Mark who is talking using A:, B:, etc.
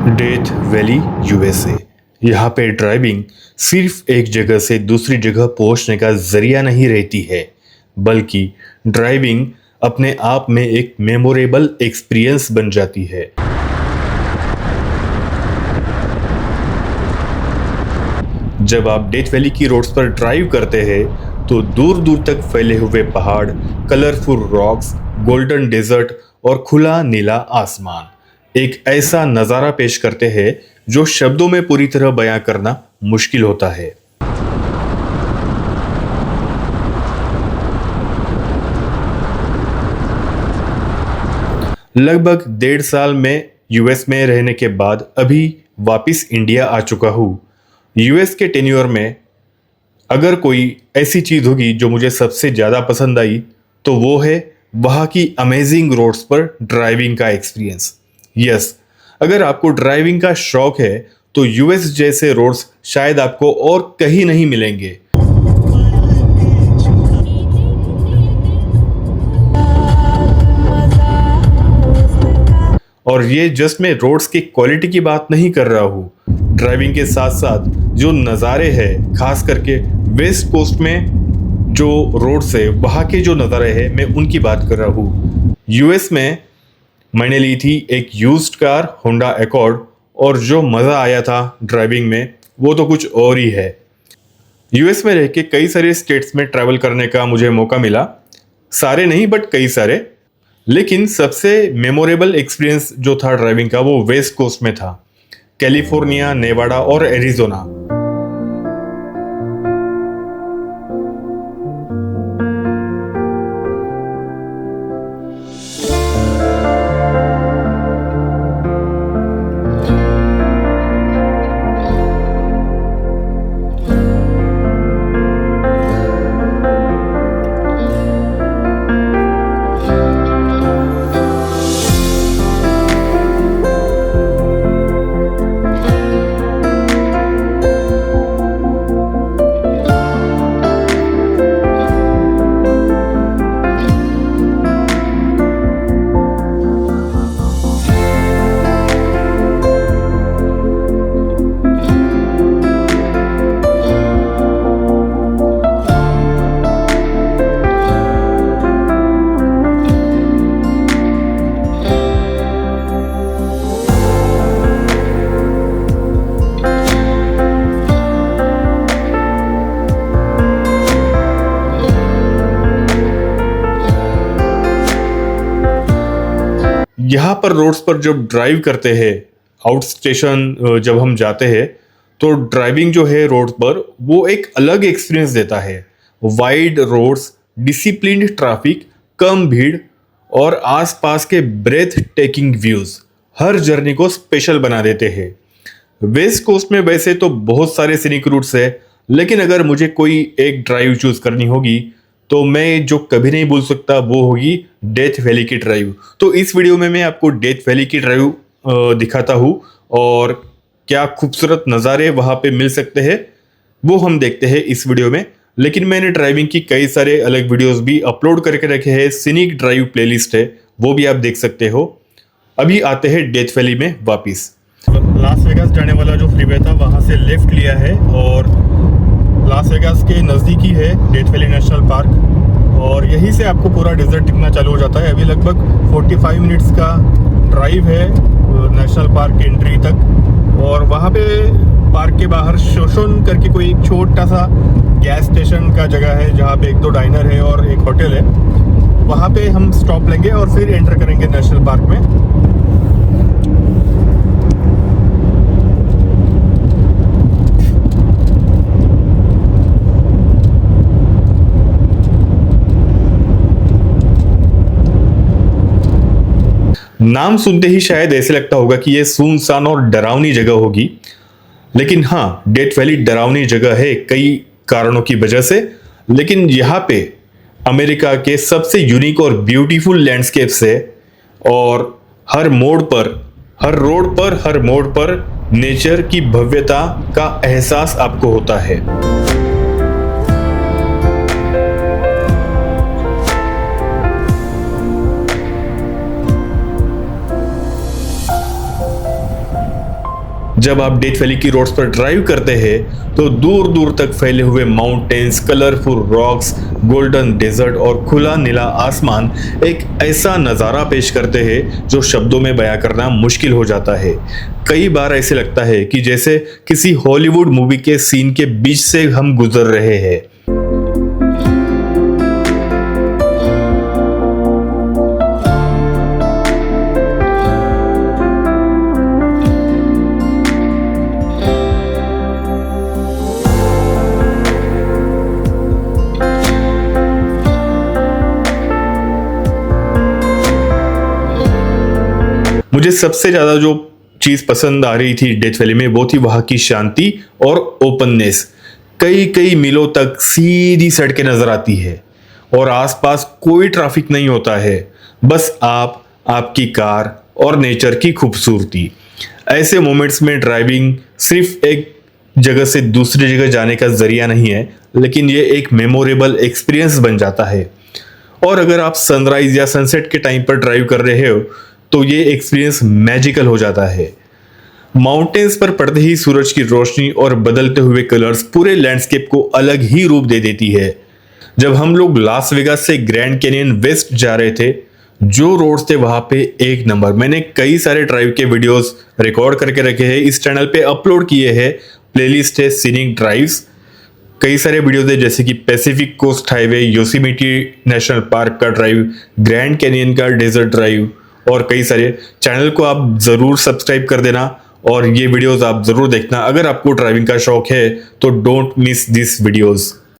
A: Death valley USA. यहाँ पे driving सिर्फ एक जगह से दूसरी जगह पहुँचने का जरिया नहीं रहती है, बल्कि ड्राइविंग अपने आप में एक मेमोरेबल एक्सपीरियंस बन जाती है। जब आप डेथ वैली की रोड्स पर ड्राइव करते हैं तो दूर दूर तक फैले हुए पहाड़, कलरफुल रॉक्स, गोल्डन डेजर्ट और खुला नीला आसमान एक ऐसा नज़ारा पेश करते हैं जो शब्दों में पूरी तरह बयां करना मुश्किल होता है। लगभग 1.5 साल में यूएस में रहने के बाद अभी वापस इंडिया आ चुका हूँ। यूएस के टेन्योर में अगर कोई ऐसी चीज़ होगी जो मुझे सबसे ज़्यादा पसंद आई तो वो है वहाँ की अमेजिंग रोड्स पर ड्राइविंग का एक्सपीरियंस। यस, अगर आपको ड्राइविंग का शौक है तो यूएस जैसे रोड्स शायद आपको और कहीं नहीं मिलेंगे। और ये जस्ट मैं रोड्स की क्वालिटी की बात नहीं कर रहा हूँ, ड्राइविंग के साथ साथ जो नज़ारे हैं, खास करके वेस्ट कोस्ट में जो रोड्स है वहाँ के जो नज़ारे हैं मैं उनकी बात कर रहा हूँ। यूएस में मैंने ली थी एक यूज्ड कार होंडा अकॉर्ड और जो मज़ा आया था ड्राइविंग में वो तो कुछ और ही है। यूएस में रह के कई सारे स्टेट्स में ट्रैवल करने का मुझे मौका मिला, सारे नहीं बट कई सारे, लेकिन सबसे मेमोरेबल एक्सपीरियंस जो था ड्राइविंग का वो वेस्ट कोस्ट में था, कैलिफोर्निया, नेवाडा और एरिजोना। यहाँ पर रोड्स पर जब ड्राइव करते हैं, आउट स्टेशन जब हम जाते हैं तो ड्राइविंग जो है रोड पर वो एक अलग एक्सपीरियंस देता है। वाइड रोड्स, डिसिप्लिन्ड ट्रैफिक, कम भीड़ और आसपास के ब्रेथ टेकिंग व्यूज हर जर्नी को स्पेशल बना देते हैं। वेस्ट कोस्ट में वैसे तो बहुत सारे सीनिक रूट्स है, लेकिन अगर मुझे कोई एक ड्राइव चूज करनी होगी तो मैं जो कभी नहीं भूल सकता वो होगी डेथ वैली की ड्राइव। तो इस वीडियो में मैं आपको डेथ वैली की ड्राइव दिखाता हूँ और क्या खूबसूरत नज़ारे वहाँ पे मिल सकते हैं वो हम देखते हैं इस वीडियो में। लेकिन मैंने ड्राइविंग की कई सारे अलग वीडियोस भी अपलोड करके रखे हैं, सीनिक ड्राइव प्लेलिस्ट है, वो भी आप देख सकते हो। अभी आते हैं डेथ वैली में वापिस। लास वेगास जाने वाला जो फ्रीवे था वहाँ से लेफ्ट लिया है और लास वेगास के नज़दीक ही है डेथ वैली नेशनल पार्क और यहीं से आपको पूरा डेजर्ट दिखना चालू हो जाता है। अभी लगभग 45 मिनट्स का ड्राइव है नेशनल पार्क एंट्री तक और वहाँ पे पार्क के बाहर शोशोन करके कोई एक छोटा सा गैस स्टेशन का जगह है जहाँ पे 1-2 डाइनर है और एक होटल है। वहाँ पे हम स्टॉप लेंगे और फिर एंटर करेंगे नेशनल पार्क में। नाम सुनते ही शायद ऐसे लगता होगा कि ये सुनसान और डरावनी जगह होगी, लेकिन हाँ, डेथ वैली डरावनी जगह है कई कारणों की वजह से। लेकिन यहाँ पे अमेरिका के सबसे यूनिक और ब्यूटीफुल लैंडस्केप्स है और हर मोड़ पर, हर रोड पर, हर मोड़ पर नेचर की भव्यता का एहसास आपको होता है। जब आप डेथ वैली की रोड्स पर ड्राइव करते हैं तो दूर दूर तक फैले हुए mountains, colourful rocks, golden desert और खुला नीला आसमान एक ऐसा नज़ारा पेश करते हैं जो शब्दों में बयां करना मुश्किल हो जाता है। कई बार ऐसे लगता है कि जैसे किसी हॉलीवुड मूवी के सीन के बीच से हम गुजर रहे हैं। मुझे सबसे ज्यादा जो चीज पसंद आ रही थी डेथ वैली में वो थी वहां की शांति और ओपननेस। कई कई मीलों तक सीधी सड़कें नजर आती है और आसपास कोई ट्रैफिक नहीं होता है, बस आप, आपकी कार और नेचर की खूबसूरती। ऐसे मोमेंट्स में ड्राइविंग सिर्फ एक जगह से दूसरी जगह जाने का जरिया नहीं है, लेकिन ये एक मेमोरेबल एक्सपीरियंस बन जाता है। और अगर आप सनराइज या सनसेट के टाइम पर ड्राइव कर रहे हो तो ये एक्सपीरियंस मैजिकल हो जाता है। माउंटेन्स पर पड़ते ही सूरज की रोशनी और बदलते हुए कलर्स पूरे लैंडस्केप को अलग ही रूप दे देती है। जब हम लोग लास वेगास से ग्रैंड कैनियन वेस्ट जा रहे थे, जो रोड्स थे वहां पे एक नंबर। मैंने कई सारे ड्राइव के वीडियोस रिकॉर्ड करके रखे हैं, इस चैनल पे अपलोड किए हैं। प्लेलिस्ट है सीनिक ड्राइव्स। कई सारे वीडियोस है जैसे कि Pacific Coast Highway, Yosemite National Park का ड्राइव, ग्रैंड कैनियन का डेजर्ट ड्राइव और कई सारे। चैनल को आप जरूर सब्सक्राइब कर देना और ये वीडियोस आप जरूर देखना। अगर आपको ड्राइविंग का शौक है तो डोंट मिस दिस वीडियोस।